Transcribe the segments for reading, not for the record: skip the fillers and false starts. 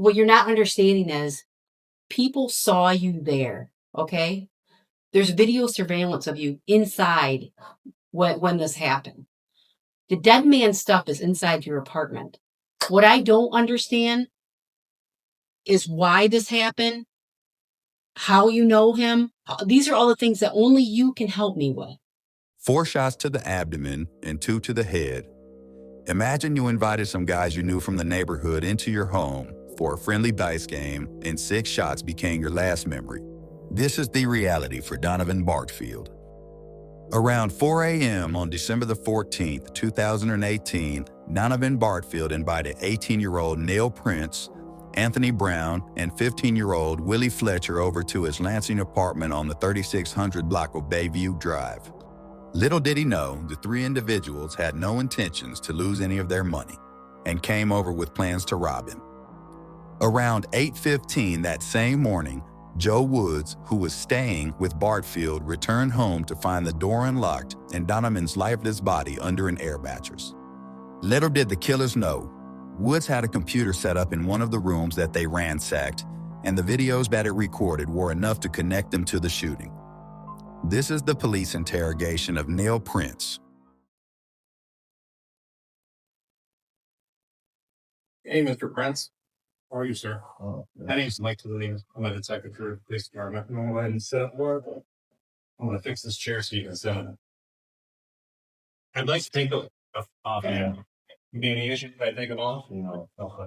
What you're not understanding is people saw you there, okay? There's video surveillance of you inside when this happened. The dead man stuff is inside your apartment. What I don't understand is why this happened, how you know him. These are all the things that only you can help me with. 4 shots to the abdomen and 2 to the head. Imagine you invited some guys you knew from the neighborhood into your home for a friendly dice game, and 6 shots became your last memory. This is the reality for Donovan Barfield. Around 4 a.m. on December the 14th, 2018, Donovan Barfield invited 18-year-old Neal Prince, Anthony Brown, and 15-year-old Willie Fletcher over to his Lansing apartment on the 3600 block of Bayview Drive. Little did he know, the 3 individuals had no intentions to lose any of their money and came over with plans to rob him. Around 8:15 that same morning, Joe Woods, who was staying with Barfield, returned home to find the door unlocked and Donovan's lifeless body under an air mattress. Little did the killers know, Woods had a computer set up in one of the rooms that they ransacked, and the videos that it recorded were enough to connect them to the shooting. This is the police interrogation of Neal Prince. Hey, Mr. Prince. How are you, sir? My name's Mike Tilley. I'm a detective for the police department. I'm going to go ahead and set up work. I'm going to fix this chair so you can sit in it. I'd like to take the off. Yeah. Any issues if I take it off? No. Okay.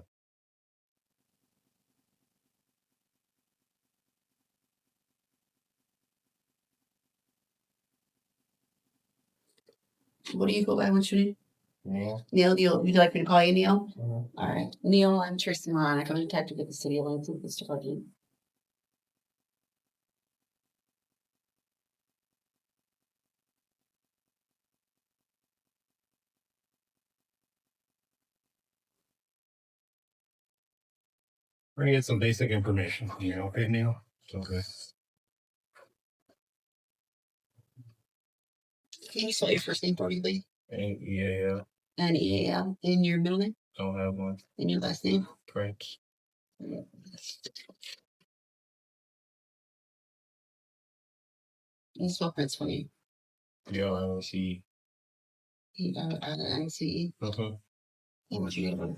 What do you go by? What's your name? Neal. Neal, would you like me to call you Neal? Mm-hmm. All right. Neal, I'm Tristan Moronic. I'm a detective at the City of Lansing Police Department. We're going to get some basic information from you, okay, Neal? Okay. Can you spell your first name for me, please? N-E-A-L. Neal. And your middle name? Don't have one. And your last name? Prince. Can you spell Prince for me? P-R-I-N-C. P-R-I-N-C-E. Mm-hmm. And what's your date of birth?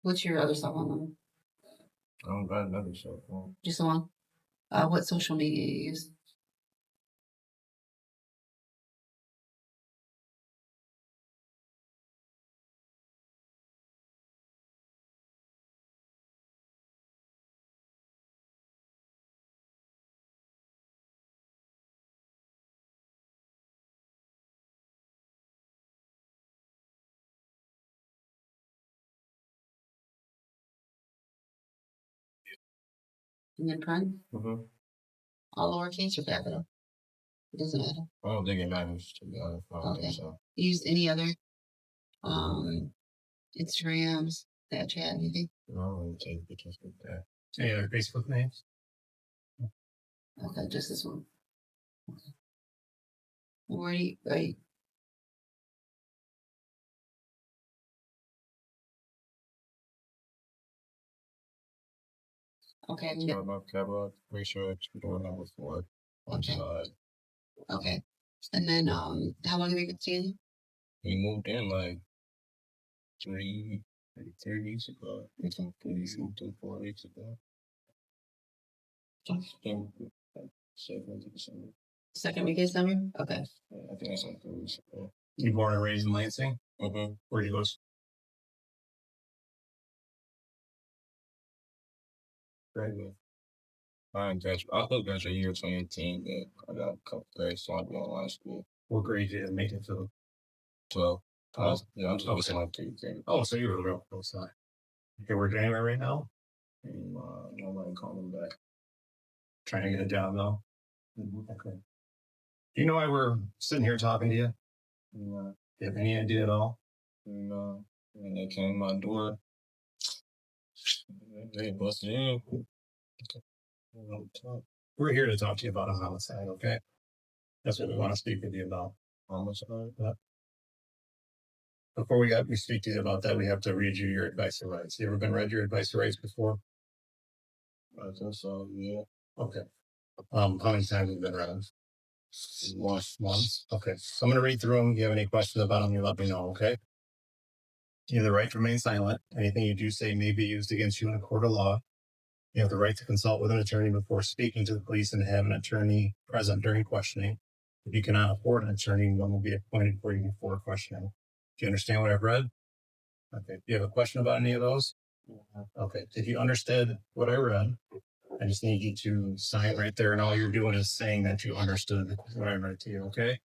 What's your other cell phone number? I don't got another cell phone. Just the one? What social media you use? And then prime? Mm-hmm. All lowercase or capital? It doesn't matter. I don't think it matters, to be honest. I don't Okay. think so. Use any other Instagrams, Snapchat, anything? No, I don't really take pictures like that. Any other Facebook names? Okay, just this one. Okay. Where do you, are you? Okay. Start my catalog. Make sure it's door number 4 on the Okay. side. Okay. And then how long have you been seeing? We moved in like 3 weeks ago. It's like 3 weeks, 4 weeks ago. Second week of summer? Okay. I think that's like 3 weeks ago. You born and raised in Lansing? Mm-hmm. Where'd you go? Graduate. I still graduated year 2018, but I got a couple grades, so I'll be online school. What grade did you make it to? 12. Yeah, I'm just looking like 3 grade. Oh, so you were real close side. Okay, working anywhere right now? And nobody calling back. Trying to get a job though. Mm-hmm. Okay. Do you know why we're sitting here talking to you? Do you have any idea at all? And they came to my door. They busted in. We're here to talk to you about a homicide, okay? That's what we want to speak with you about. Homicide? Before we speak to you about that, we have to read you your advice and rights. You ever been read your advice and rights before? I think so, yeah. Okay. How many times have you been read? Once. Okay. So I'm going to read through them. If you have any questions about them, you let me know, okay? You have the right to remain silent. Anything you do say may be used against you in a court of law. You have the right to consult with an attorney before speaking to the police and have an attorney present during questioning. If you cannot afford an attorney, one will be appointed for you before questioning. Do you understand what I've read? Okay. Do you have a question about any of those? Okay. If you understood what I read, I just need you to sign right there, and all you're doing is saying that you understood what I read to you, okay?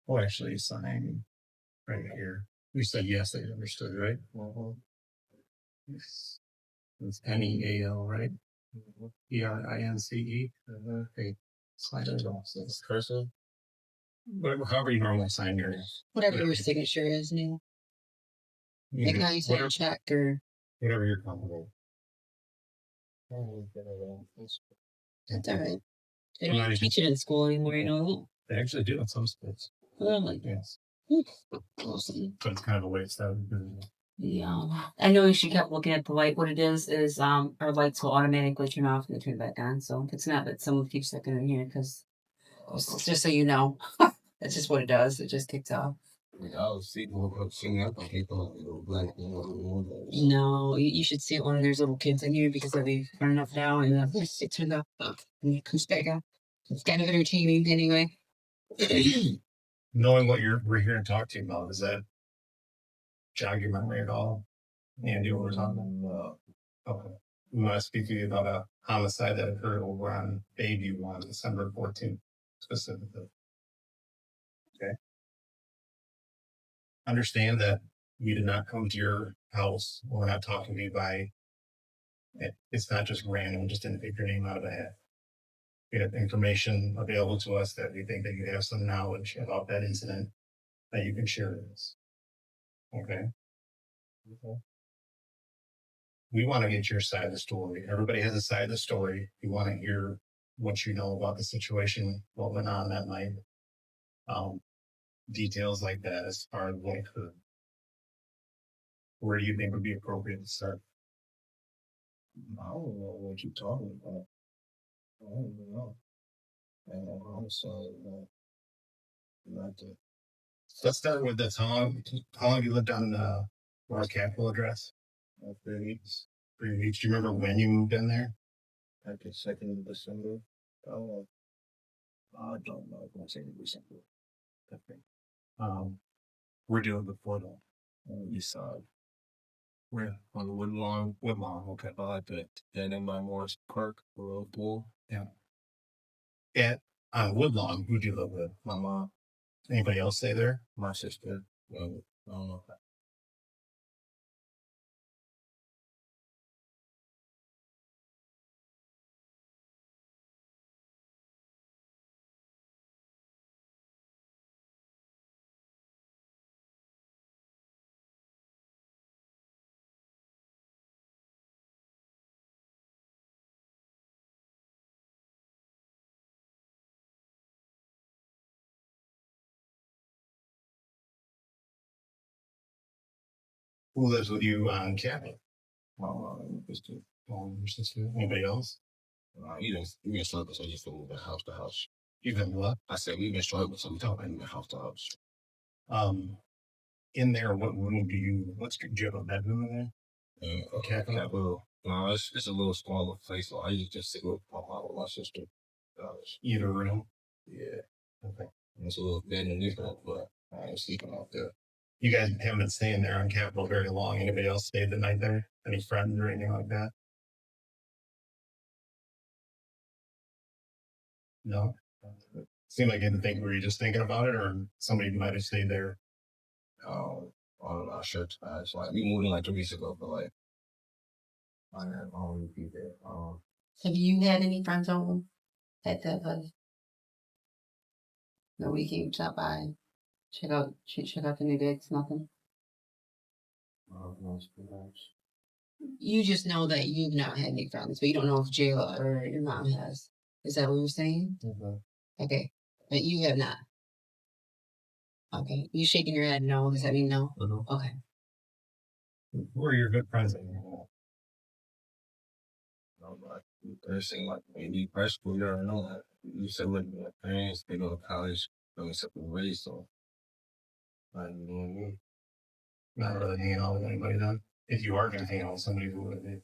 Oh, actually, sign right here. You said yes, that you understood, right? Yes. It's Neal, right? Prince. Okay. Sign it. It's cursive. Whatever, however you normally sign yours. Whatever your signature is, Neil. Like how you sign a check or whatever you're comfortable. that's all right. They don't even teach it in school anymore, you know. They actually do in some schools. Really? Yes. Awesome. But it's kind of a waste of Yeah. I know she kept looking at the light. What it is our lights will automatically turn off and turn back on. So it's not that someone keeps looking in here because just so you know, that's just what it does. It just kicks off. I was seeing that people like No, you should see it when there's little kids in here because they'll be running up now and it turned off and it comes back on. It's kind of entertaining anyway. Knowing what we're here to talk to you about, does that jog your memory at all? Andy, what we're talking about? Okay. We want to speak to you about a homicide that occurred over on Bayview on December 14th, specifically. Okay. Understand that we did not come to your house. We're not talking to you it's not just random, just didn't pick your name out of a hat. We have information available to us that we think that you have some knowledge about that incident that you can share with us. Okay. We want to get your side of the story. Everybody has a side of the story. We want to hear what you know about the situation, what went on that night. Details like that as far as what occurred. Where do you think would be appropriate to start? I don't know what you're talking about. I don't even know. I'm sorry, not that. Let's start with this. How long have you lived on the North Capitol address? 3 weeks. 3 weeks. Do you remember when you moved in there? Like the 2nd of December. Oh, I don't know. I'm say December. Okay. We're doing before that. On the east side. Where? On the Woodlawn. Okay. I bet. And then by Morris Park, Royal Pool. Yeah. On Woodlawn, who do you live with? My mom. Anybody else stay there? My sister. Well, I don't know. Who lives with you on Capitol? My sister. Your sister. Anybody else? We've been struggling, so you used to move house to house. You've been what? I said we've been struggling, so we're talking house to house. In there, what room do you have a bedroom in there? Capitol. No, it's a little smaller place, so I usually just sit with my mom or my sister. Either room? Yeah. Okay. It's a little bed in different, but I ain't sleeping out there. You guys haven't been staying there on Capitol very long. Anybody else stayed the night there? Any friends or anything like that? No? Seemed like anything. Were you just thinking about it, or somebody might have stayed there? I'm not sure. It's like we moved in like 2 weeks ago, but like I don't always be there. Have you had any friends over at that place? No, we came stop by, check out the new digs, nothing. You just know that you've not had any friends, but you don't know if Jayla or your mom has. Is that what you're saying? Okay. But you have not. Okay. You shaking your head no. Does that mean no? Okay. Who are your good friends? Nursing, like maybe high school, you already know that. You said, look, my parents, they go to college, going separate ways, so I don't know what I mean. Not really hanging out with anybody then. If you are going to hang out with somebody, who would it be?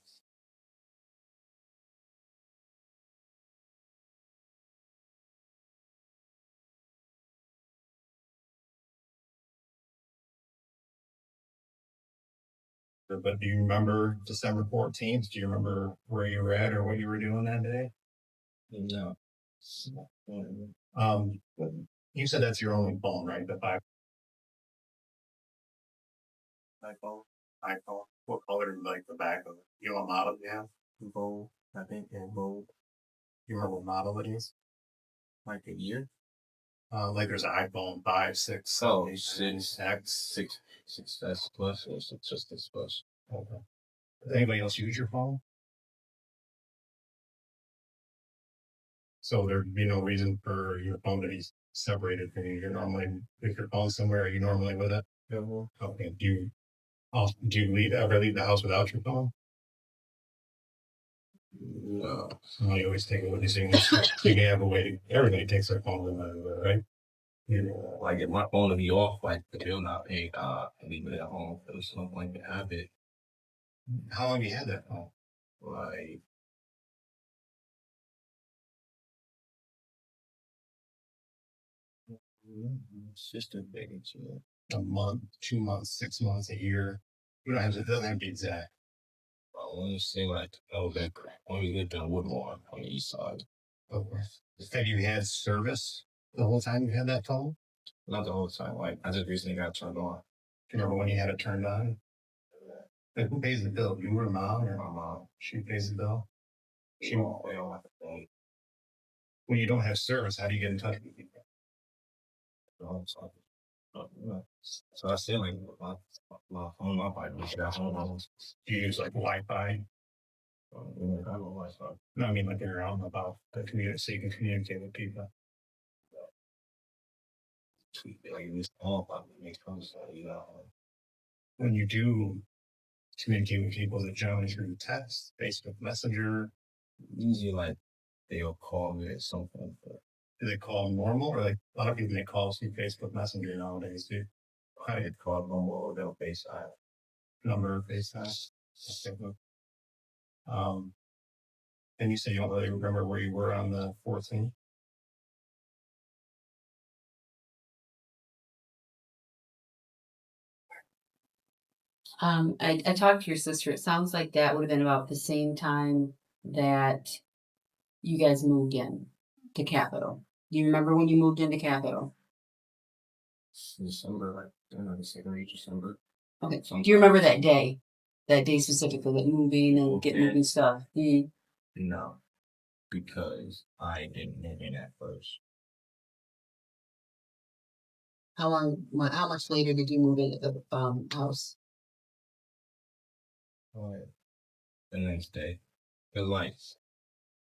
But do you remember December 14th? Do you remember where you were at or what you were doing that day? No. But you said that's your only phone, right? The iPhone. iPhone. What color is like the back of it? You know what model you have? Gold, I think, and gold. You remember what model it is? Like a year? Like there's an iPhone 5, 6, 7, 8, 6, X, 6S plus, or 6 just this plus. Okay. Does anybody else use your phone? So there'd be no reason for your phone to be separated from you. You're normally, if your phone's somewhere, are you normally with it? Yeah. Okay. Do you ever leave the house without your phone? No. So you always take it with you. So you can have a way. Everybody takes their phone with them, right? Yeah. Like if my phone would be off, like the bill not paid, I leave it at home. It was something like a habit. How long you had that phone? Like sister big, a month, 2 months, 6 months, a year. You don't have to. It doesn't have to be exact. I want to say like that when we lived in Woodlawn on the east side. Okay. Have you had service the whole time you had that phone? Not the whole time. Like I just recently got turned on. Do you remember when you had it turned on? Like, who pays the bill? You or mom or my mom? She pays the bill. She won't. They don't have to pay. When you don't have service, how do you get in touch with people? So I still like my phone, my Bible. Do you use like Wi-Fi? I don't know Wi-Fi. No, I mean like you're out and about the community, so you can communicate with people. Like this all about makes sense. When you do communicate with people, is it generally through text, Facebook Messenger? Usually, like they'll call me or something. But do they call normal or like a lot of people they call through Facebook Messenger nowadays? Do I get called normal or they'll FaceTime? Number FaceTime. Okay. And you say you don't really remember where you were on the 14th? I talked to your sister. It sounds like that would have been about the same time that you guys moved in to Capitol. Do you remember when you moved into Capitol? December, like I don't know, December. Okay. Do you remember that day? That day specifically, like moving and getting moving stuff. No, because I didn't move in at first. How much later did you move into the house? The next day, cause like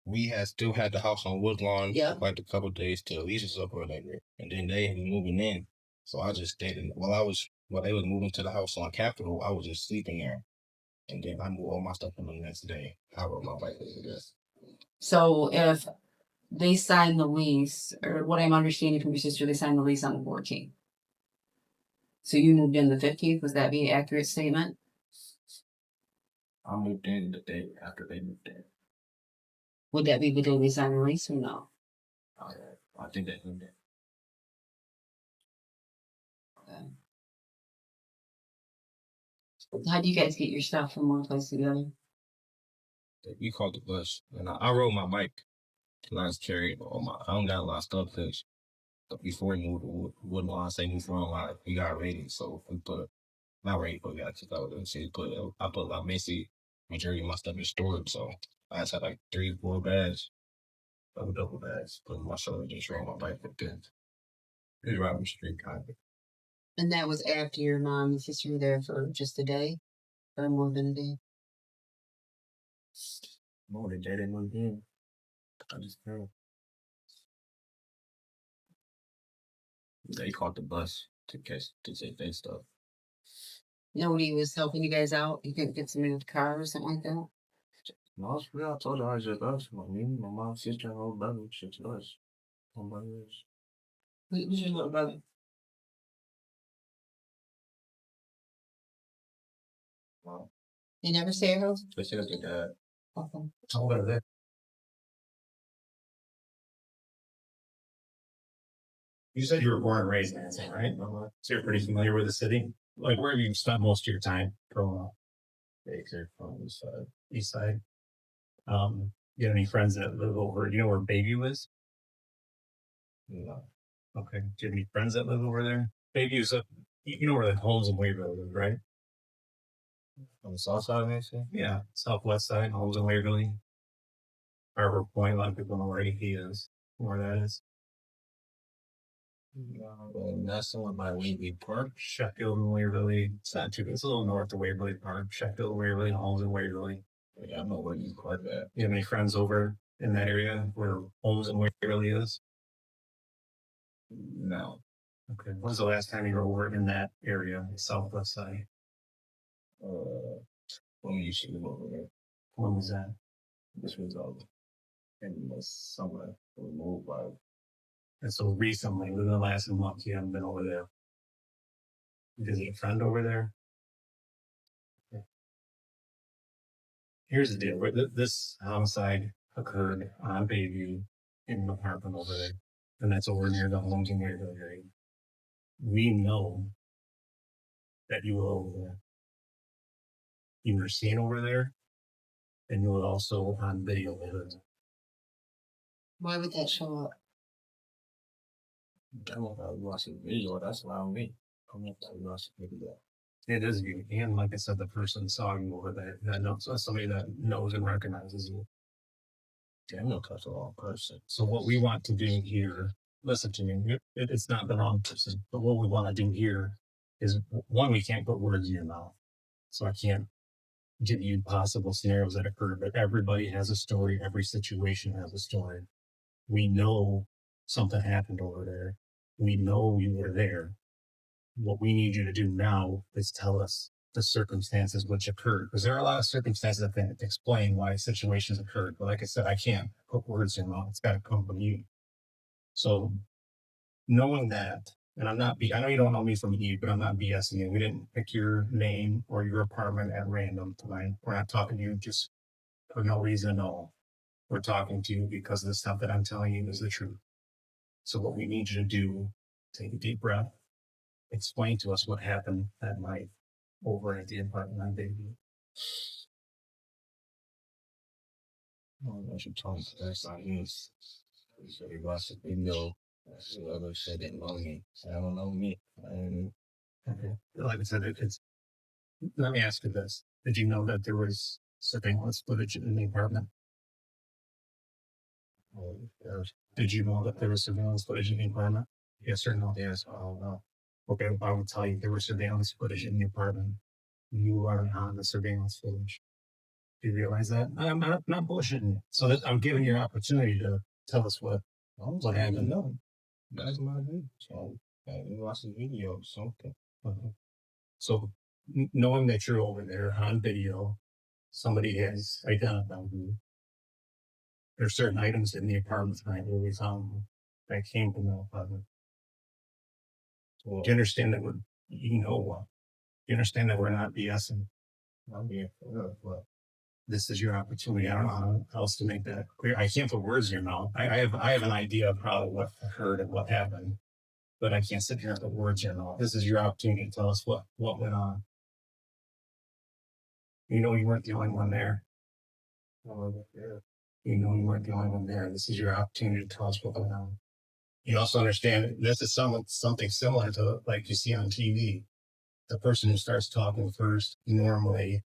we had still had the house on Woodlawn for like a couple days till Lisa was up or whatever, and then they had moving in. So I just stayed in while they was moving to the house on Capitol, I was just sleeping there. And then I moved all my stuff in the next day. I wrote my bike address. So if they signed the lease, or what I'm understanding from your sister, they signed the lease on the 14th. So you moved in the 15th. Was that be an accurate statement? I moved in the day after they moved in. Would that be the day they signed the lease or no? I think they moved in. Okay. How do you guys get your stuff from one place to the other? We called the bus, and I rode my bike. And I was carried I don't got a lot of stuff because before we moved to Woodlawn, say moved from like we got ready, so we put not ready, but we got to go and see. I put like basically majority of my stuff in storage, so I just had like 3-4 bags, double bags, put in my shoulder, just rode my bike with that. It's right on the street kind of. And that was after your mom and sister were there for just a day? for more than a day. No, the day they moved in. I just heard. They caught the bus to take their stuff. Nobody was helping you guys out. You couldn't get somebody in the car or something like that. No, it's real. I told her I was just us. Me, my mom, sister, and old brother, just us. Nobody else. Who's your little brother? Wow. You never stay at home? They said their dad. Okay. How old are they? You said you were born and raised in Lansing, right? So you're pretty familiar with the city. Like, where have you spent most of your time growing up? Baker from the side. East side. You have any friends that live over? You know where Bayview is? No. Okay. Do you have any friends that live over there? Bayview's up. You know where the homes in Waverly live, right? On the south side of Lansing? Yeah, southwest side, homes in Waverly. Harbor Point. A lot of people know where AP is. Where that is. That's the one by Bayview Park. Sheffield and Waverly. It's not too. It's a little north of Waverly Park. Sheffield, Waverly, homes in Waverly. Yeah, I know where you park at. You have any friends over in that area where homes in Waverly is? No. Okay. When was the last time you were over in that area, the southwest side? When you used to live over there. When was that? This was in the summer. We moved by. And so recently, within the last month, you haven't been over there. Visit a friend over there? Okay. Here's the deal. This homicide occurred on Bayview in an apartment over there. And that's over near the homes in Waverly area. We know that you were over there. You were seen over there, and you were also on video over there. Why would that show up? I don't know if I was watching video. That's around me. I don't know if I was watching video. It is you. And like I said, the person saw you over there. That knows, somebody that knows and recognizes you. Damn, no touch the wrong person. So what we want to do here, listen to me, it's not the wrong person, but what we want to do here is, one, we can't put words in your mouth. So I can't give you possible scenarios that occur, but everybody has a story. Every situation has a story. We know something happened over there. We know you were there. What we need you to do now is tell us the circumstances which occurred, because there are a lot of circumstances that can explain why situations occurred. But like I said, I can't put words in your mouth. It's got to come from you. So knowing that, and I know you don't know me from Eve, but I'm not BSing you. We didn't pick your name or your apartment at random tonight. We're not talking to you just for no reason at all. We're talking to you because the stuff that I'm telling you is the truth. So what we need you to do, take a deep breath, explain to us what happened that night over at the apartment on Bayview. I should talk to that side. So he watched the video. Whoever said it know me. I don't know me. Okay. Like I said, let me ask you this. Did you know that there was surveillance footage in the apartment? Did you know that there was surveillance footage in the apartment? Yes or no? Yes, I don't know. Okay, I would tell you there was surveillance footage in the apartment. You are on the surveillance footage. Do you realize that? I'm not bullshitting you. So I'm giving you an opportunity to tell us what happened. No, that's my dude. So I watched the video. Something. So knowing that you're over there on video, somebody has identified you. There's certain items in the apartment tonight where we found that came from the apartment. Do you understand that you understand that we're not BSing? I'm being but This is your opportunity. I don't know how else to make that clear. I can't put words in your mouth. I have an idea of probably what occurred and what happened, but I can't sit here and put words in your mouth. This is your opportunity to tell us what went on. You know you weren't the only one there. You know you weren't the only one there. This is your opportunity to tell us what went on. You also understand this is something similar to like you see on TV. The person who starts talking first, normally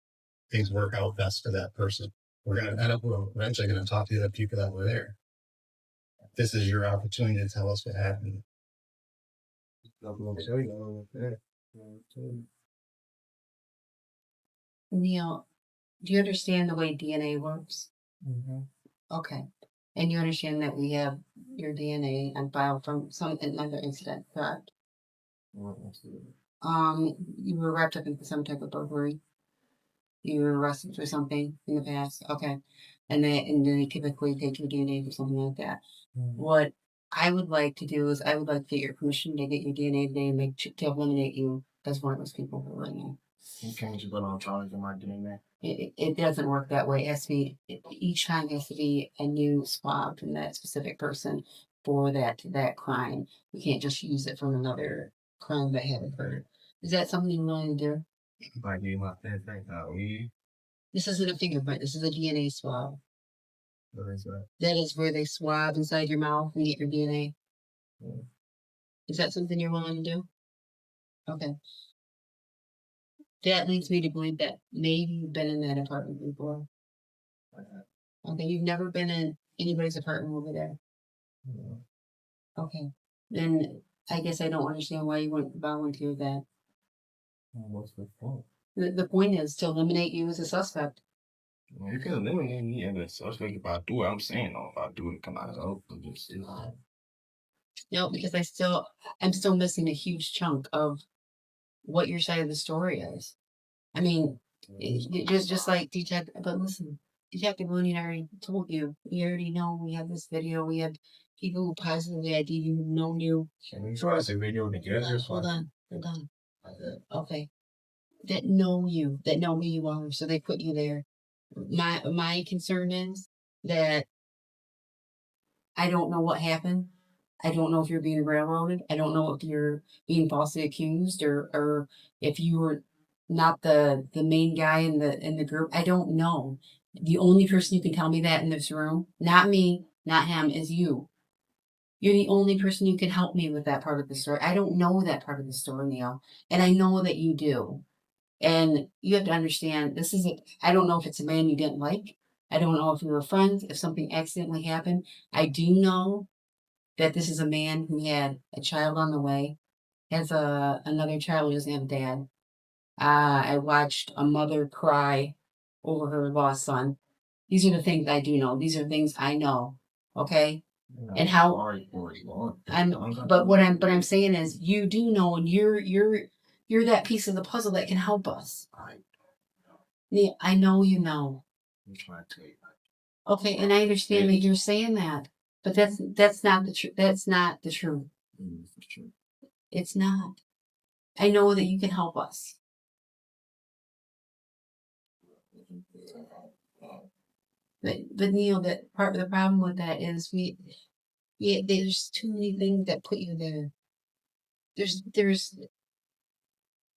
things work out best for that person. We're eventually going to talk to the people that were there. This is your opportunity to tell us what happened. Neal, do you understand the way DNA works? Mm-hmm. Okay. And you understand that we have your DNA on file from another incident, correct? You were wrapped up in some type of burglary. You were arrested for something in the past. Okay. And then they typically take your DNA for something like that. What I would like to do is I would like to get your permission to get your DNA today and to eliminate you as one of those people who are right now. You can't just go on charge of my DNA. It doesn't work that way. It has to be each time has to be a new swab from that specific person for that crime. We can't just use it from another crime that had occurred. Is that something you're willing to do? If I do my thing, This isn't a fingerprint. This is a DNA swab. what is that? That is where they swab inside your mouth and get your DNA. Is that something you're willing to do? Okay. That leads me to believe that maybe you've been in that apartment before. Okay, you've never been in anybody's apartment over there. Okay. Then I guess I don't understand why you wouldn't volunteer that. What's the point? The point is to eliminate you as a suspect. You can eliminate me as a suspect if I do it. I'm saying, though, if I do it, come out of just No, because I'm still missing a huge chunk of what your side of the story is. I mean, just like Detective, but listen, Detective Looney already told you. We already know we have this video. We have people who positively ID you, who've known you. Can we try the video together? Hold on. Okay. That know you, that know who you are, so they put you there. My concern is that I don't know what happened. I don't know if you're being railroaded. I don't know if you're being falsely accused or if you were not the main guy in the group. I don't know. The only person who can tell me that in this room, not me, not him, is you. You're the only person who can help me with that part of the story. I don't know that part of the story, Neal, and I know that you do. And you have to understand, I don't know if it's a man you didn't like. I don't know if we were friends, if something accidentally happened. I do know that this is a man who had a child on the way, has another child who doesn't have a dad. I watched a mother cry over her lost son. These are the things I do know. These are things I know. Okay? And how but what I'm saying is you do know, and you're that piece of the puzzle that can help us. I know you know. I'm trying to tell you. Okay, and I understand that you're saying that, but that's not the truth. That's not the truth. It's true. It's not. I know that you can help us. But Neal, that part of the problem with that is there's too many things that put you there. There's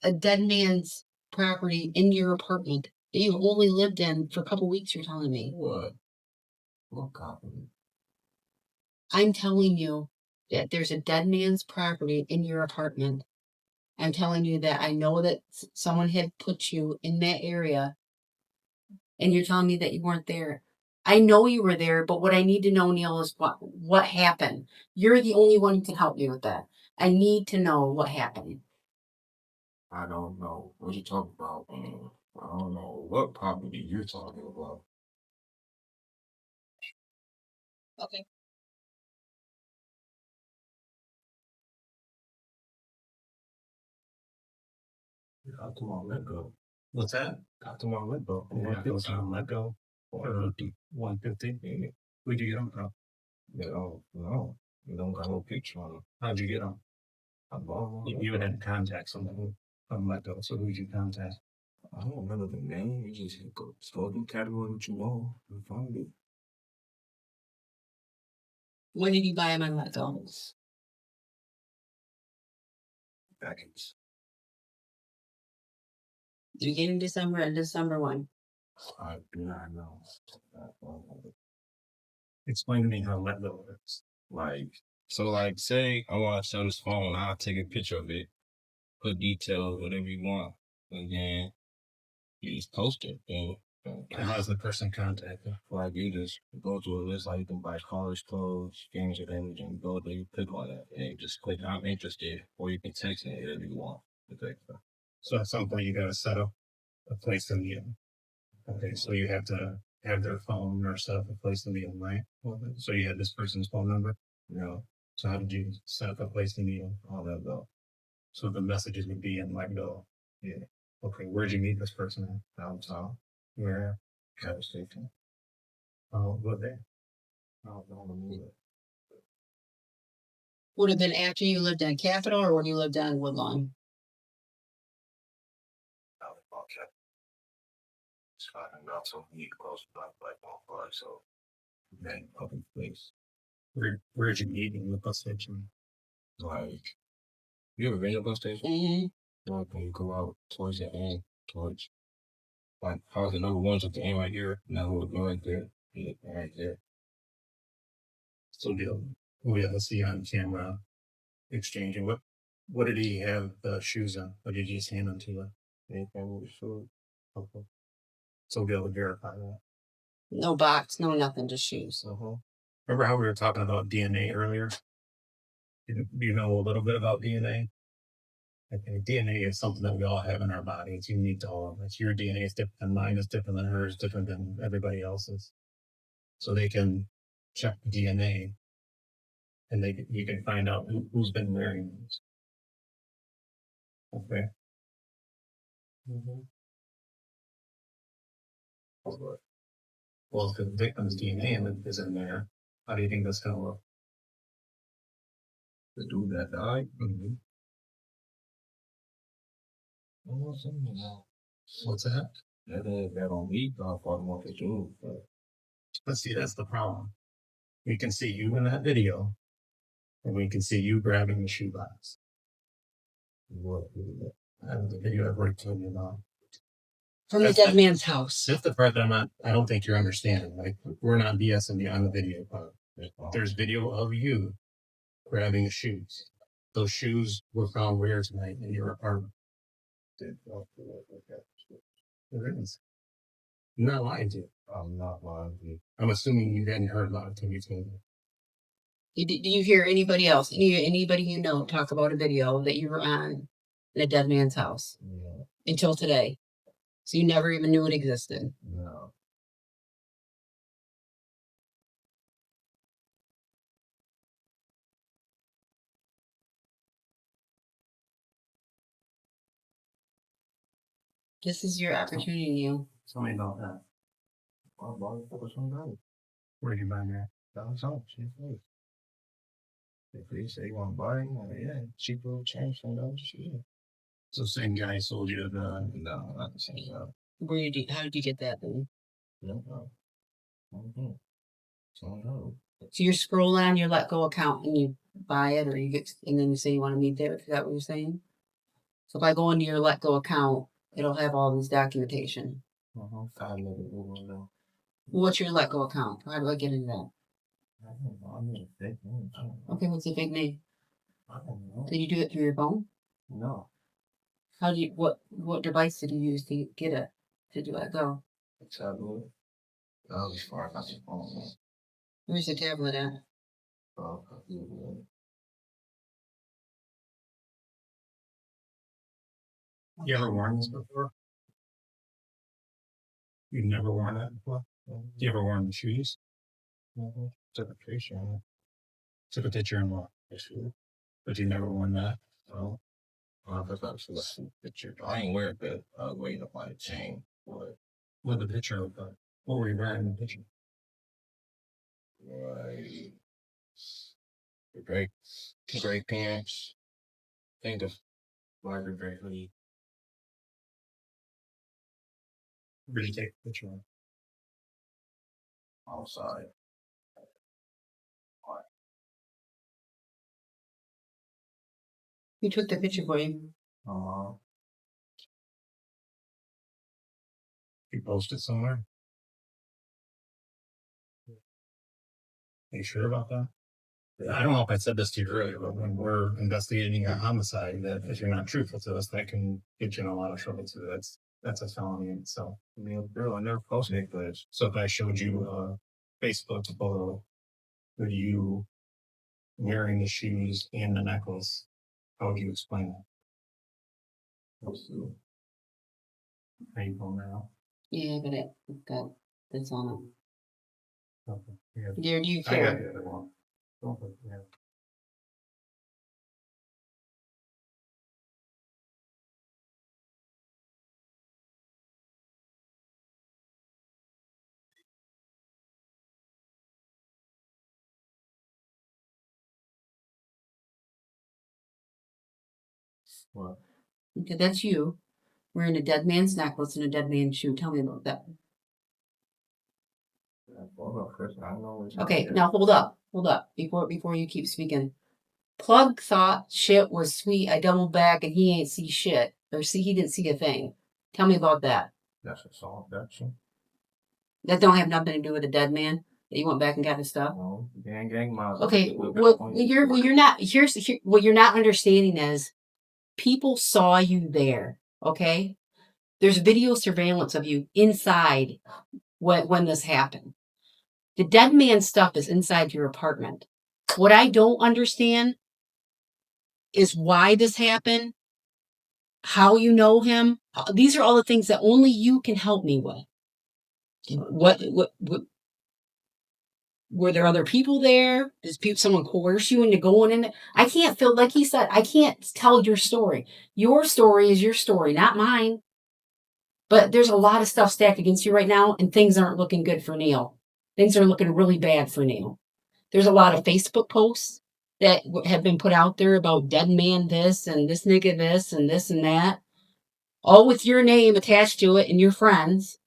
a dead man's property in your apartment that you've only lived in for a couple weeks. You're telling me. What property? I'm telling you that there's a dead man's property in your apartment. I'm telling you that I know that someone had put you in that area, and you're telling me that you weren't there. I know you were there, but what I need to know, Neal, is what happened. You're the only one who can help me with that. I need to know what happened. I don't know what you talking about. I don't know what property you're talking about. Okay. Got to my let go. What's that? Got to my let go. Let go. 150. Where'd you get them from? No. You don't got no picture on them. How'd you get them? I bought them. You would have to contact someone from Let Go. So who'd you contact? I don't remember the name. You just go scroll through category what you know and find it. When did you buy them on Let Go? Package. Beginning of December and December 1. I do not know. Explain to me how Let Go works. Like, say I want to sell this phone, I'll take a picture of it, put details, whatever you want, and then you just post it. And how does the person contact you? like you just go to a list, like you can buy college clothes, games of image, and go there, you pick one that, and you just click I'm interested, or you can text it if you want. So at some point you gotta settle. a place to meet them. Okay, so you have to have their phone or set up a place to meet them, right? So you had this person's phone number? No. So how did you set up a place to meet them? All that though. So the messages would be in like the, yeah. Okay, where'd you meet this person at? Downtown. Where? Travel station. Oh, what day? I don't know. Would have been after you lived on Capitol or when you lived on Woodlawn? Okay. It's finding out some heat close to like 1 5, so that public place. Where'd you meet in the bus station? Like, you ever been to a bus station? Mm-hmm. Like when you go out towards the end, towards like how's the number one's at the end right here, and that little door right there. Yeah, right there. So we have to see on camera exchanging. What did he have shoes on? Or did you just hand them to you? Anything with the shoes. Okay. So we'll be able to verify that. No box, no nothing, just shoes. Remember how we were talking about DNA earlier? Do you know a little bit about DNA? Okay, DNA is something that we all have in our body. It's unique to all of us. Your DNA is different than mine, is different than hers, different than everybody else's. So they can check DNA and you can find out who's been wearing these. Okay. Well, if the victim's DNA is in there, how do you think that's going to look? The dude that died? Mm-hmm. What's that? That on me, God, for more for you. Let's see, that's the problem. We can see you in that video, and we can see you grabbing the shoebox. What? The video I've already told you about. From the dead man's house. That's the part that I don't think you're understanding. Like, we're not BSing you on the video part. There's video of you grabbing the shoes. Those shoes were found where tonight in your apartment. There is. I'm not lying to you. I'm not lying to you. I'm assuming you hadn't heard about it till you told me. Do you hear anybody else, anybody you know, talk about a video that you were on in a dead man's house? Yeah. Until today. So you never even knew it existed. No. This is your opportunity, Neal. Tell me about that. I bought it for some guy. Where did you buy that? Downtown, cheap place. If they say you want to buy it, yeah, cheap little change from those shit. So same guy sold you the... No, not the same guy. How did you get that then? No. So you scroll on your Let Go account and you buy it, or you get, and then you say you want to meet there. Is that what you're saying? So if I go into your Let Go account, it'll have all this documentation. What's your Let Go account? How do I get into that? I don't know. I mean, a fake name. Okay, what's the big name? I don't know. Did you do it through your phone? No. How do you, what device did you use to get it? To do Let Go? A tablet. That was as far as your phone. Where's the tablet at? You ever worn this before? You've never worn that before? You ever worn the shoes? Took a picture on it. Took a picture and what? But you never worn that? No. That's actually a picture. I ain't wear it, but I was waiting to find a chain. What the picture look like? What were you wearing in the picture? Right. Gray pants. Think of larger gray hoodie. Where did you take the picture Outside. Who took the picture for you? You post it somewhere? Are you sure about that? I don't know if I said this to you earlier, but when we're investigating a homicide, that if you're not truthful to us, that can get you in a lot of trouble too. That's a felony in itself. I mean, girl, I never posted it, but So if I showed you a Facebook photo with you wearing the shoes and the necklace, how would you explain that? painful now. Yeah, but it got this on Okay. Yeah. it. Do you I got care? the other one. Don't put- yeah. What? Okay, that's you. Wearing a dead man's necklace and a dead man's shoe. Tell me about that. Okay, now hold up. Before you keep speaking. Plug thought shit was sweet. I doubled back and he ain't see shit. He didn't see a thing. Tell me about that. That's a song. That's you. That don't have nothing to do with the dead man. That you went back and got his stuff. No, gang miles. Okay, what you're not understanding is people saw you there. Okay, there's video surveillance of you inside when this happened. The dead man stuff is inside your apartment. What I don't understand is why this happened, how you know him. These are all the things that only you can help me with. What were there other people there? Someone coerce you into going in? I can't feel, like he said, I can't tell your story. Your story is your story, not mine. But there's a lot of stuff stacked against you right now, and things aren't looking good for Neal. Things are looking really bad for Neal. There's a lot of Facebook posts that have been put out there about dead man this and this nigga this and this and that, all with your name attached to it and your friends.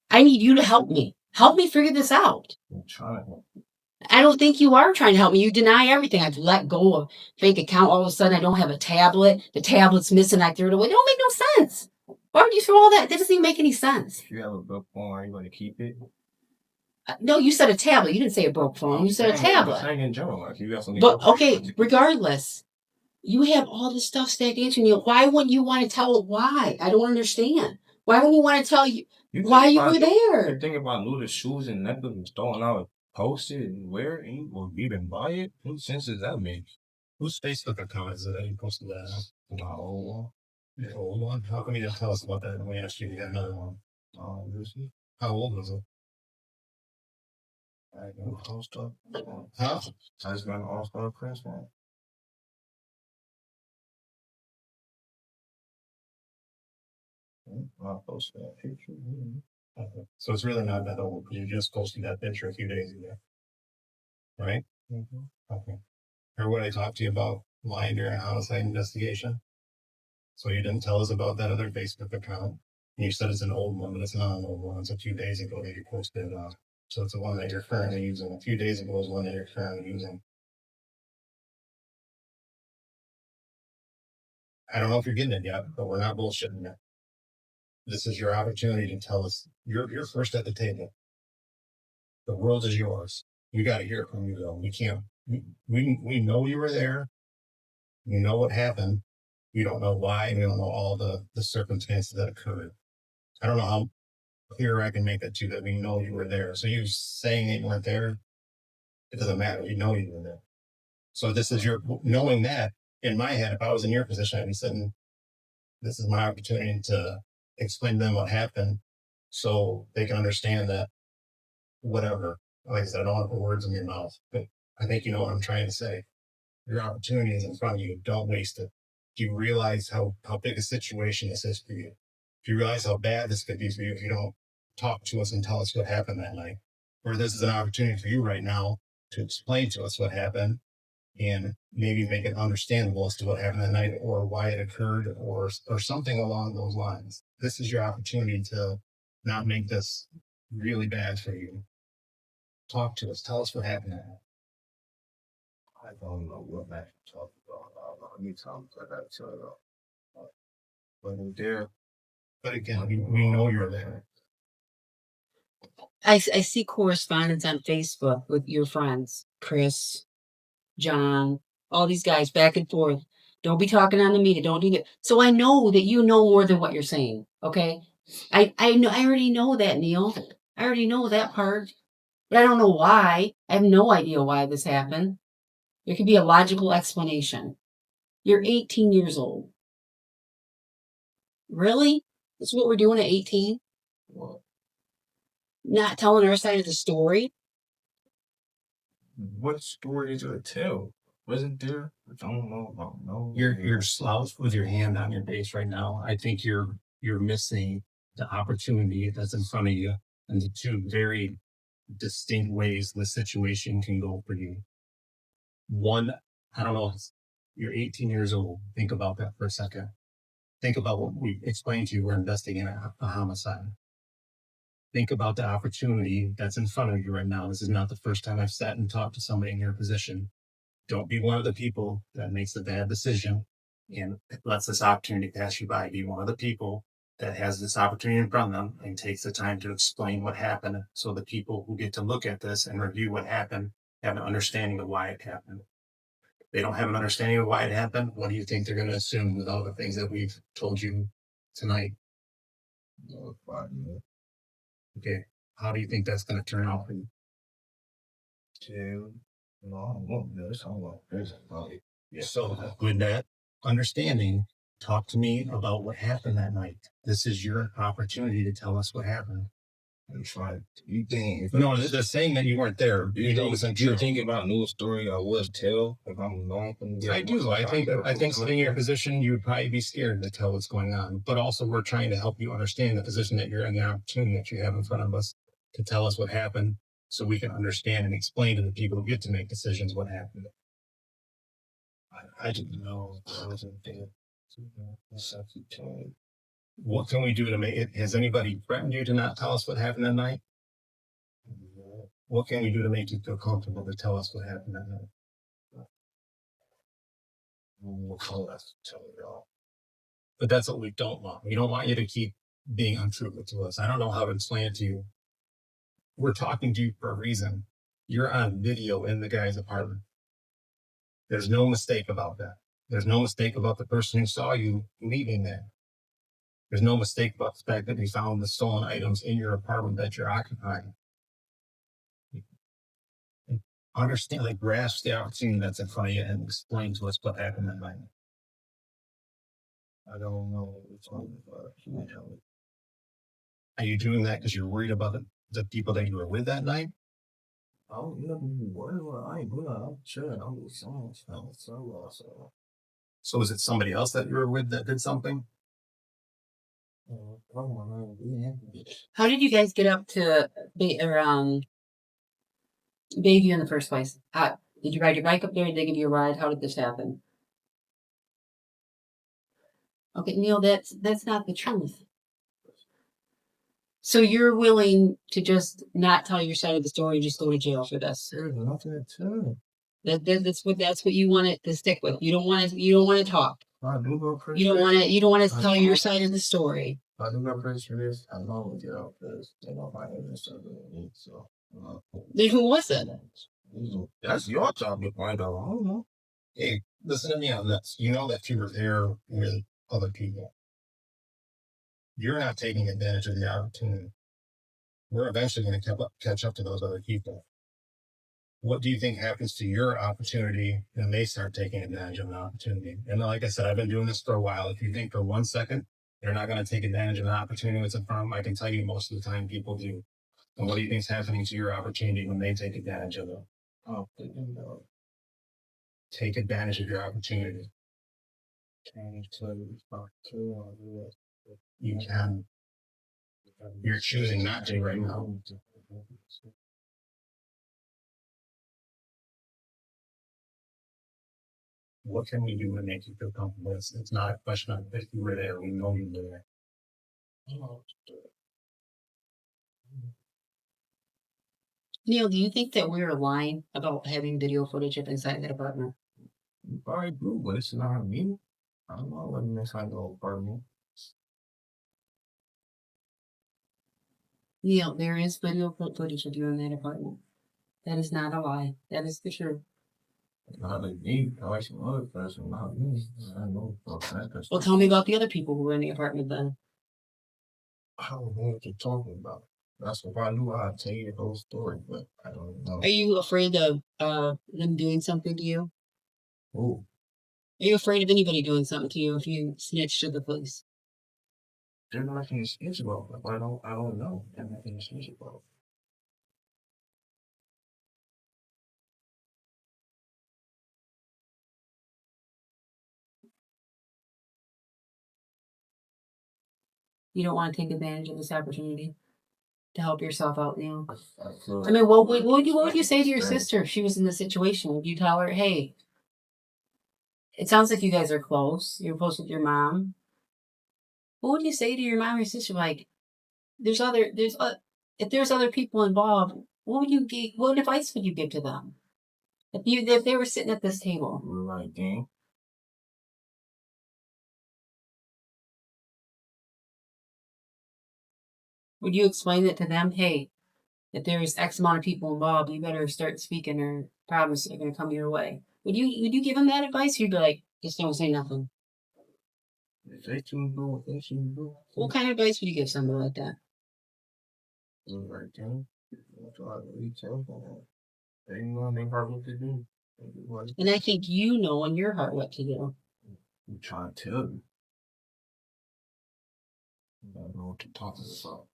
I need you to help me. Help me figure this out. I'm trying to. I don't think you are trying to help me. You deny everything. I've let go of fake account. All of a sudden, I don't have a tablet. The tablet's missing. I threw it away. It don't make no sense. Why would you throw all that? That doesn't even make any sense. If you have a book phone, are you going to keep it? No, you said a tablet. You didn't say a broke phone. You said a tablet. I'm saying in general, like you have something. But okay, regardless, you have all this stuff stacked into you. Why wouldn't you want to tell why? I don't understand. Why wouldn't you want to tell you why you were there? You think about new shoes and necklaces and throwing out, post it and wear it, and or even buy it. What sense does that make? Whose Facebook account is it that you posted that? My old one. The old one? How come you didn't tell us about that when we asked you to get another one? How old was it? I got All-Star. Huh? I just got an All-Star Prince one. I posted that picture. Okay. So it's really not that old. You just posted that picture a few days ago. Right? Mm-hmm. Okay. Remember what I talked to you about lying during a homicide investigation? So you didn't tell us about that other Facebook account. And you said it's an old one, but it's not an old one. It's a few days ago that you posted it on. So it's the one that you're currently using. A few days ago is one that you're currently using. I don't know if you're getting it yet, but we're not bullshitting yet. This is your opportunity to tell us. You're first at the table. The world is yours. We got to hear from you, though. We can't. We know you were there. We know what happened. We don't know why. We don't know all the circumstances that occurred. I don't know how clear I can make that to you, that we know you were there. So you saying that you weren't there, it doesn't matter. You know you were there. So this is your knowing that. In my head, if I was in your position, I'd be saying, this is my opportunity to explain to them what happened so they can understand that whatever. Like I said, I don't want to put words in your mouth, but I think you know what I'm trying to say. Your opportunity is in front of you. Don't waste it. Do you realize how big a situation this is for you? Do you realize how bad this could be for you if you don't talk to us and tell us what happened that night? Or this is an opportunity for you right now to explain to us what happened and maybe make it understandable as to what happened that night or why it occurred or something along those lines. This is your opportunity to not make this really bad for you. Talk to us. Tell us what happened. I don't know what match to talk about. Anytime I got to tell you. But we're there. But again, we know you're there. I see correspondence on Facebook with your friends, Chris, John, all these guys back and forth. Don't be talking on the media. Don't do that. So I know that you know more than what you're saying. Okay, I know. I already know that, Neal. I already know that part, but I don't know why. I have no idea why this happened. There could be a logical explanation. You're 18 years old. Really? That's what we're doing at 18? Well, Not telling our side of the story? what story did you tell? Wasn't there? I don't know. I don't know. You're slouched with your hand on your face right now. I think you're missing the opportunity that's in front of you and the two very distinct ways the situation can go for you. One, I don't know, you're 18 years old. Think about that for a second. Think about what we explained to you. We're investigating a homicide. Think about the opportunity that's in front of you right now. This is not the first time I've sat and talked to somebody in your position. Don't be one of the people that makes the bad decision and lets this opportunity pass you by. Be one of the people that has this opportunity in front of them and takes the time to explain what happened so the people who get to look at this and review what happened have an understanding of why it happened. If they don't have an understanding of why it happened, what do you think they're going to assume with all the things that we've told you tonight? No, fine. Okay, how do you think that's going to turn out for you? No, I won't do this. I'm like, this. Yeah. So with that understanding, talk to me about what happened that night. This is your opportunity to tell us what happened. I'm trying. You think? No, they're saying that you weren't there. You're thinking about new story I was tell if I'm going from. I do. I think sitting in your position, you would probably be scared to tell what's going on. But also, we're trying to help you understand the position that you're in, the opportunity that you have in front of us to tell us what happened, so we can understand and explain to the people who get to make decisions what happened. I didn't know I wasn't there. What can we do to make it? Has anybody threatened you to not tell us what happened that night? What can we do to make you feel comfortable to tell us what happened that night? We'll call that tell y'all. But that's what we don't want. We don't want you to keep being untruthful to us. I don't know how to explain it to you. We're talking to you for a reason. You're on video in the guy's apartment. There's no mistake about that. There's no mistake about the person who saw you leaving there. There's no mistake about the fact that we found the stolen items in your apartment that you're occupying. Understand, like, grasp the opportunity that's in front of you and explain to us what happened that night. I don't know what's on the Are you doing that because you're worried about the people that you were with that night? Oh, you know, whatever. I ain't doing that. I'm sure. I'm just saying. So was it somebody else that you were with that did something? How did you guys get up to Bayview in the first place? Did you ride your bike up there? Did they give you a ride? How did this happen? Okay, Neal, that's not the truth. So you're willing to just not tell your side of the story, just go to jail for this? There's nothing to tell. That's what you want it to stick with. You don't want to talk. I do go for You don't want to tell your side of the story. I do go for this. I know get out because they don't find it. So. Then who was it? That's your job to find out. I don't know. Hey, listen to me on this. You know that you were there with other people. You're not taking advantage of the opportunity. We're eventually going to catch up to those other people. What do you think happens to your opportunity when they start taking advantage of an opportunity? And like I said, I've been doing this for a while. If you think for 1 second they're not going to take advantage of an opportunity that's in front of them, I can tell you most of the time people do. And what do you think is happening to your opportunity when they take advantage of it? Oh, Take advantage of your opportunity. You can. You're choosing not to right now. What can we do to make you feel comfortable? It's not a question of if you were there. We know you were there. Neal, do you think that we're lying about having video footage of inside that apartment? You probably do, but it's not me. I don't know what inside the apartment. Neal, there is video footage of you in that apartment. That is not a lie. That is the truth. Not like me. I like some other person, not me. I know for a fact that's. Well, tell me about the other people who were in the apartment then. I don't know what you're talking about. That's if I knew I'd tell you the whole story, but I don't know. Are you afraid of them doing something to you? Oh, Are you afraid of anybody doing something to you if you snitch to the police? There's nothing to snitch about. I don't know. There's nothing to snitch about. You don't want to take advantage of this opportunity to help yourself out, Neal. feel I mean, what would you say to your sister if she was in this situation? Would you tell her, hey, it sounds like you guys are close. You're close with your mom. What would you say to your mom or your sister? Like, if there's other people involved, what advice would you give to them? If they were sitting at this table? Like, dang. Would you explain it to them? Hey, if there's X amount of people involved, you better start speaking or problems are going to come your way. Would you give them that advice? Or you'd be like, just don't say nothing. If they shouldn't do what they shouldn't do. What kind of advice would you give somebody like that? Like, dang. That's what I really tell them. They know they hard what to do. And I think you know in your heart what to do. I'm trying to tell you. I don't know what to talk about.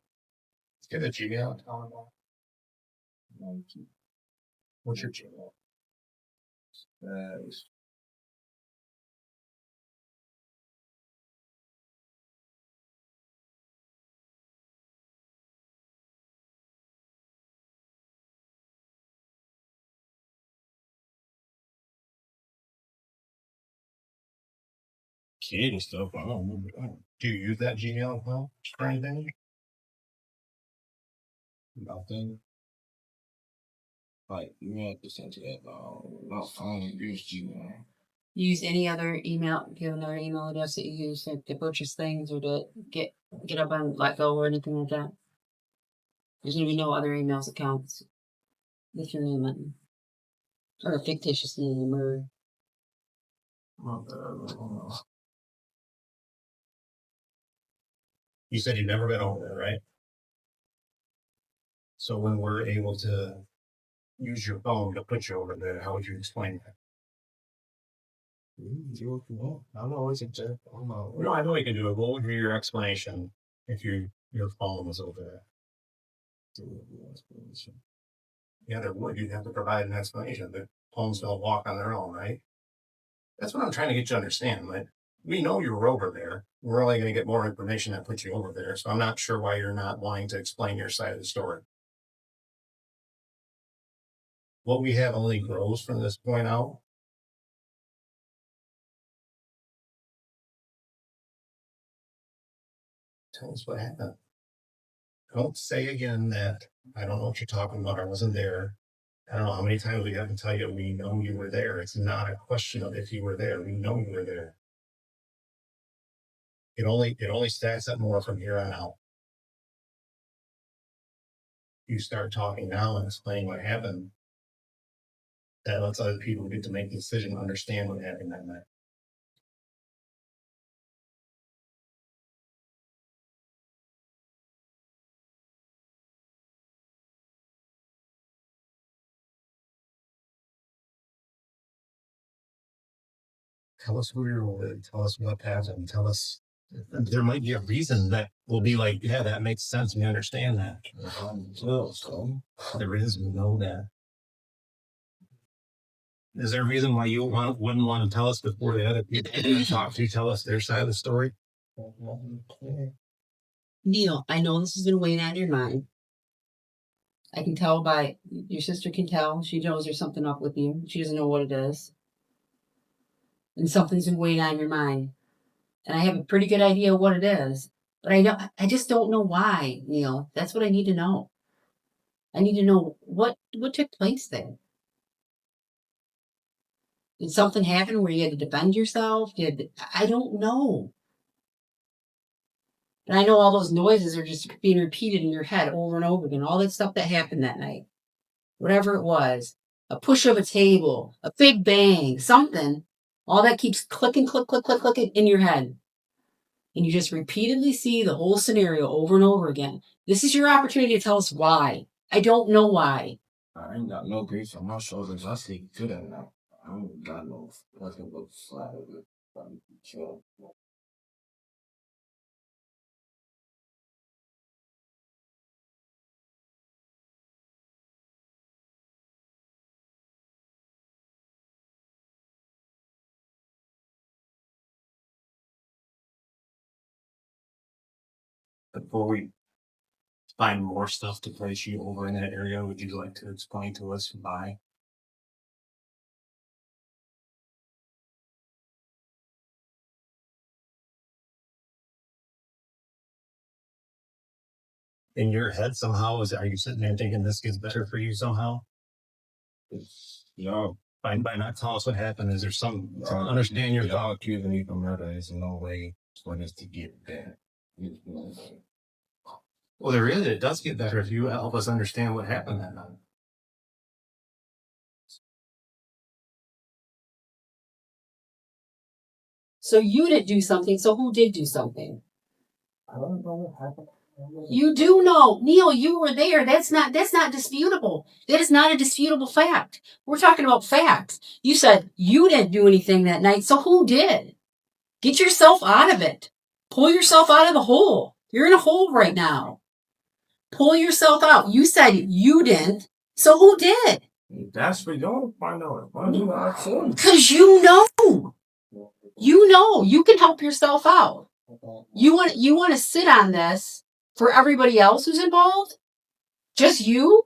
Let's get a Gmail. What's your Gmail? Kid and stuff. I don't know. Do you use that Gmail account for anything? Nothing. Like, you have to send to that about phone use Gmail. Use any other email, give another email address that you use to purchase things or to get up on Let Go or anything like that. There's going to be no other emails accounts with your name on, or a fictitious name or. You said you've never been over there, right? So when we're able to use your phone to put you over there, how would you explain that? I'm always a jerk. No, I know you can do it. What would be your explanation if your phone was over there? Yeah, there would. You'd have to provide an explanation. The phones don't walk on their own, right? That's what I'm trying to get you to understand. Like, we know you were over there. We're only going to get more information that puts you over there. So I'm not sure why you're not wanting to explain your side of the story. What we have only grows from this point out. Tell us what happened. Don't say again that I don't know what you're talking about. I wasn't there. I don't know how many times we have to tell you we know you were there. It's not a question of if you were there. We know you were there. It only stacks up more from here on out. You start talking now and explaining what happened. That lets other people get to make the decision and understand what happened that night. Tell us who you're with. Tell us what happened. Tell us. There might be a reason that will be like, yeah, that makes sense. We understand that. There is. We know that. Is there a reason why you wouldn't want to tell us before the other people you talk to tell us their side of the story? Neal, I know this is going to weigh on your mind. I can tell by your sister can tell. She knows there's something up with you. She doesn't know what it is. And something's been weighing on your mind. And I have a pretty good idea what it is. But I just don't know why, Neal. That's what I need to know. I need to know what took place there. Did something happen where you had to defend yourself? I don't know. And I know all those noises are just being repeated in your head over and over again. All that stuff that happened that night. Whatever it was. A push of a table. A big bang. Something. All that keeps clicking, clicking in your head. And you just repeatedly see the whole scenario over and over again. This is your opportunity to tell us why. I don't know why. I ain't got no grief on my shoulders. I sleep good at night. I don't got no nothing but flat of it. Before we find more stuff to place you over in that area, would you like to explain to us why? In your head somehow, are you sitting there thinking this gets better for you somehow? Y'all, By not telling us what happened, is there some understand your y'all accusing me of murder? There's no way for this to get better. Well, there is. It does get better if you help us understand what happened that night. So you didn't do something, so who did do something? I don't know what happened. You do know. Neal, you were there. That's not disputable. That is not a disputable fact. We're talking about facts. You said you didn't do anything that night, so who did? Get yourself out of it. Pull yourself out of the hole. You're in a hole right now. Pull yourself out. You said you didn't, so who did? That's for y'all to find out. Why do I say? Because you know. You know. You can help yourself out. You want to sit on this for everybody else who's involved? Just you?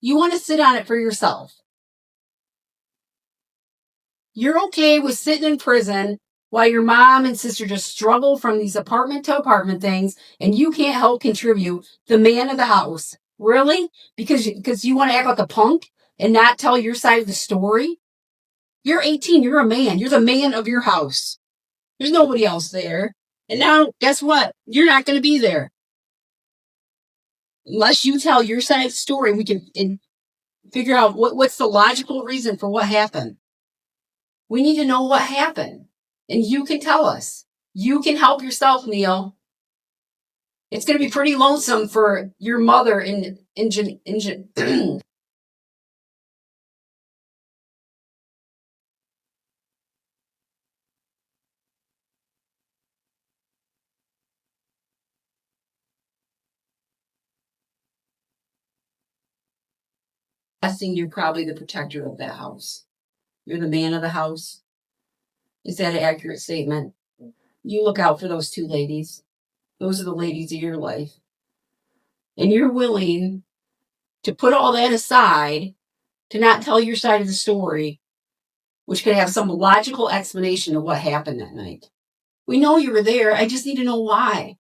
You want to sit on it for yourself. You're okay with sitting in prison while your mom and sister just struggle from these apartment to apartment things, and you can't help contribute the man of the house. Really? Because you want to act like a punk and not tell your side of the story? You're 18. You're a man. You're the man of your house. There's nobody else there. And now, guess what? You're not going to be there. Unless you tell your side of the story, we can figure out what's the logical reason for what happened. We need to know what happened. And you can tell us. You can help yourself, Neal. It's going to be pretty lonesome for your mother guessing you're probably the protector of that house. You're the man of the house. Is that an accurate statement? You look out for those two ladies. Those are the ladies of your life. And you're willing to put all that aside to not tell your side of the story, which could have some logical explanation of what happened that night. We know you were there. I just need to know why.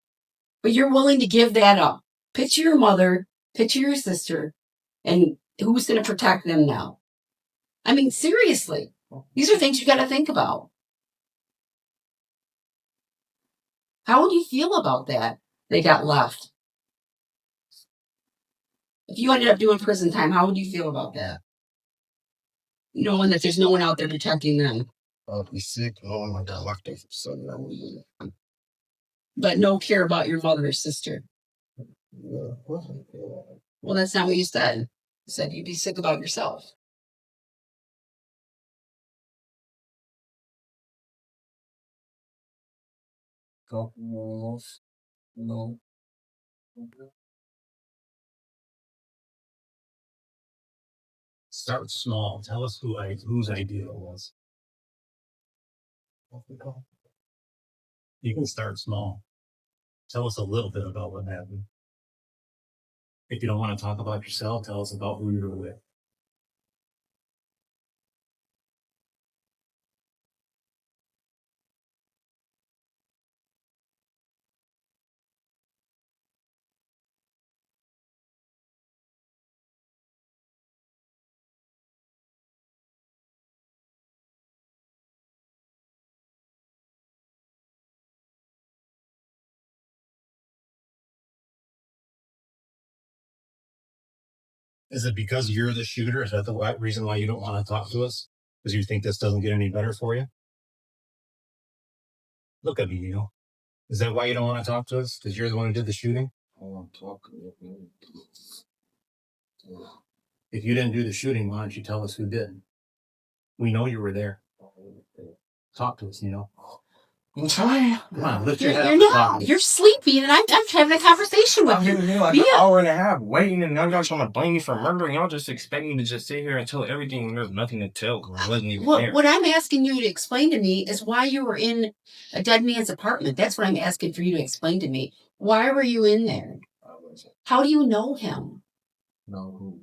But you're willing to give that up. Picture your mother, picture your sister, and who's going to protect them now? I mean, seriously, these are things you got to think about. How would you feel about that? They got left. If you ended up doing prison time, how would you feel about that? Knowing that there's no one out there protecting them. I'll be sick. Oh my God, locked up for something. But no care about your mother or sister. Well, that's not what you said. You said you'd be sick about yourself. No. Start small. Tell us whose idea it was. You can start small. Tell us a little bit about what happened. If you don't want to talk about yourself, tell us about who you were with. Is it because you're the shooter? Is that the reason why you don't want to talk to us? Because you think this doesn't get any better for you? Look at me, Neal. Is that why you don't want to talk to us? Because you're the one who did the shooting? I want to talk. If you didn't do the shooting, why don't you tell us who did? We know you were there. Talk to us, Neal. I'm trying. Come on, lift your head You're up. not. You're sleepy, and I'm having a conversation with I'm you. here like Be an a- hour and a half waiting, and now y'all trying to blame me for murder. Y'all just expect me to just sit here and tell everything when there's nothing to tell. I wasn't even there. What I'm asking you to explain to me is why you were in a dead man's apartment. That's what I'm asking for you to explain to me. Why were you in there? I wasn't. How do you know him? No,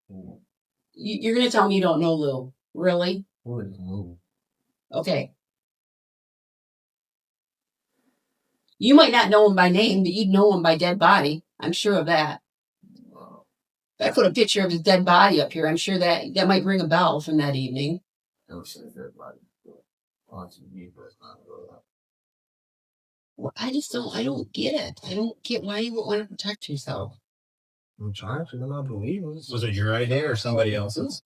who? You're going to tell me you don't know Lou. Really? Who is who? Okay. You might not know him by name, but you'd know him by dead body. I'm sure of that. If I put a picture of his dead body up here, I'm sure that might ring a bell from that evening. Never said dead body. Well, I don't get it. I don't get why you would want to protect yourself. I'm trying to not believe it. Was it your idea or somebody else's?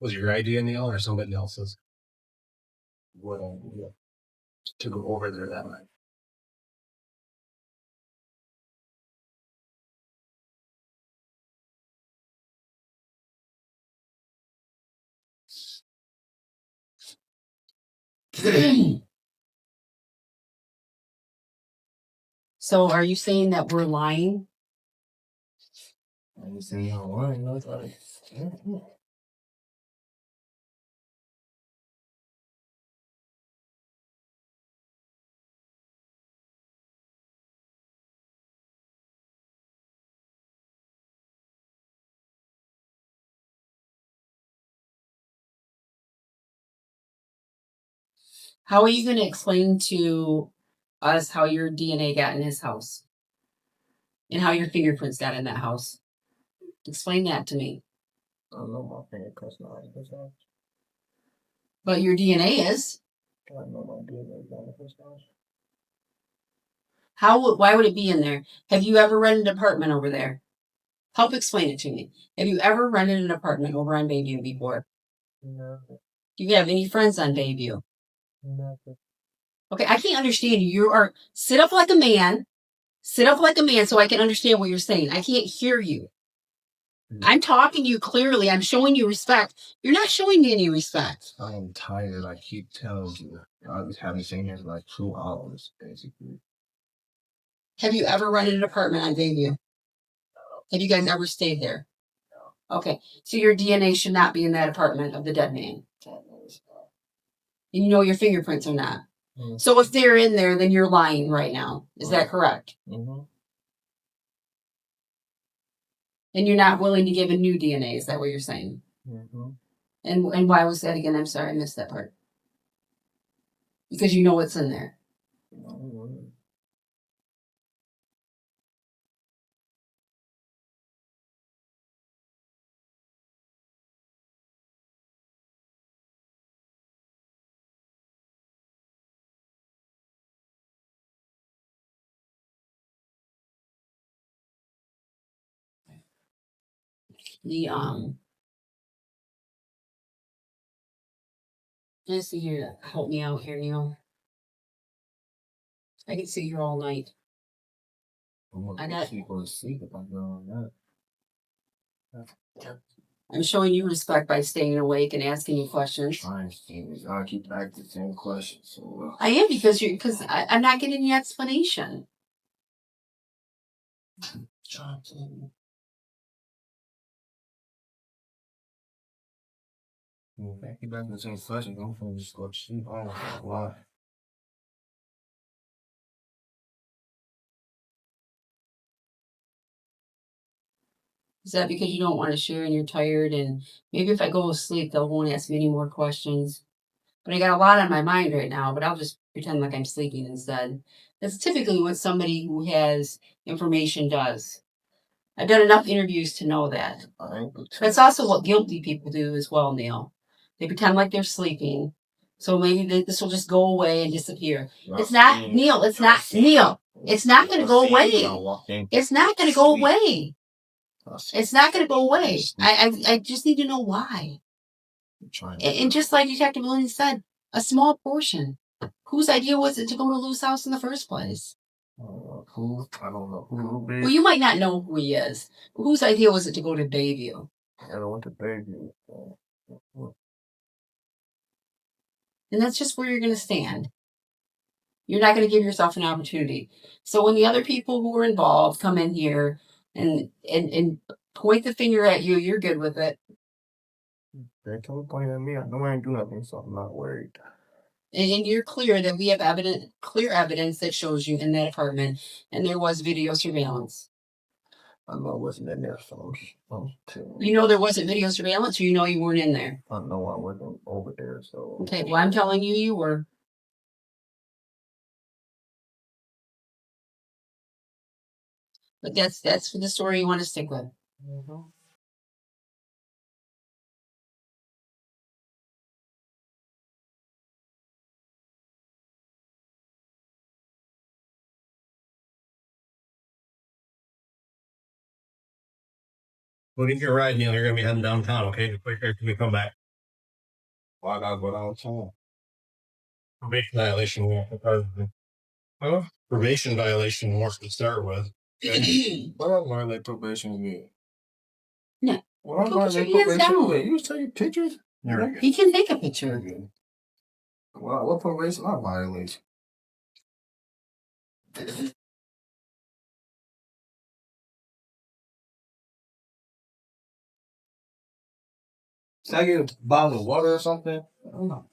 Was it your idea, Neal, or somebody else's? What idea? To go over there that night. So are you saying that we're lying? I ain't saying I'm lying. No, How are you going to explain to us how your DNA got in his house? And how your fingerprints got in that house? Explain that to me. I don't know my fingerprints not in his house. But your DNA is. I know my DNA is not in his house. Why would it be in there? Have you ever rented an apartment over there? Help explain it to me. Have you ever rented an apartment over on Bayview before? No. Do you have any friends on Bayview? Never. Okay, I can't understand you. You are sit up like a man. Sit up like a man so I can understand what you're saying. I can't hear you. I'm talking to you clearly. I'm showing you respect. You're not showing me any respect. I am tired. I keep telling you. I haven't seen here for like 2 hours, basically. Have you ever rented an apartment on Bayview? Have you guys ever stayed there? No. Okay, so your DNA should not be in that apartment of the dead man. And you know your fingerprints are not. Mm-hmm. So if they're in there, then you're lying right now. Is that correct? Mm-hmm. And you're not willing to give a new DNA. Is that what you're saying? Mm-hmm. And why was that again? I'm sorry, I missed that part. Because you know what's in there. Mm-hmm. Just you help me out here, Neal. I can sit here all night. I got people to sleep if I'm doing that. I'm showing you respect by staying awake and asking you questions. I keep asking the same questions. So, I am because I'm not getting any explanation. Well, if I keep asking the same questions, I'm gonna just go to sleep. I don't know why. Is that because you don't want to share and you're tired? And maybe if I go to sleep, they won't ask me any more questions. But I got a lot on my mind right now, but I'll just pretend like I'm sleeping instead. That's typically what somebody who has information does. I've done enough interviews to know that. That's also what guilty people do as well, Neal. They pretend like they're sleeping. So maybe this will just go away and disappear. It's not, Neal, it's not, Neal. It's not going to go away. It's not going to go away. It's not going to go away. I just need to know why. And just like Detective Willie said, a small portion. Whose idea was it to go to Lou's house in the first place? Who? I don't know who. Well, you might not know who he is. But whose idea was it to go to Bayview? I went to Bayview. And that's just where you're going to stand. You're not going to give yourself an opportunity. So when the other people who were involved come in here and point the finger at you, you're good with it. They can't point at me. I know I ain't do nothing, so I'm not worried. And you're clear that we have clear evidence that shows you in that apartment, and there was video surveillance. I know I wasn't in there, so You know there wasn't video surveillance, or you know you weren't in there? I know I wasn't over there, so. Okay, well, I'm telling you, you were. But that's the story you want to stick with. Mm-hmm. Well, if you're right, Neal, you're gonna be heading downtown, okay? Can we come back? Why not go downtown? Probation violation probation violation worse to start with. What I violate probation with? No. What I Go put your violate hands probation down. with? You taking pictures? He can take a picture. Well, what probation I violate? Should I get a bottle of water or something? I don't know.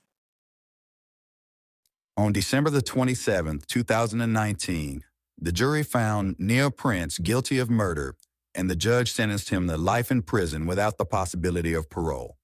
On December the 27th, 2019, the jury found Neal Prince guilty of murder, and the judge sentenced him to life in prison without the possibility of parole.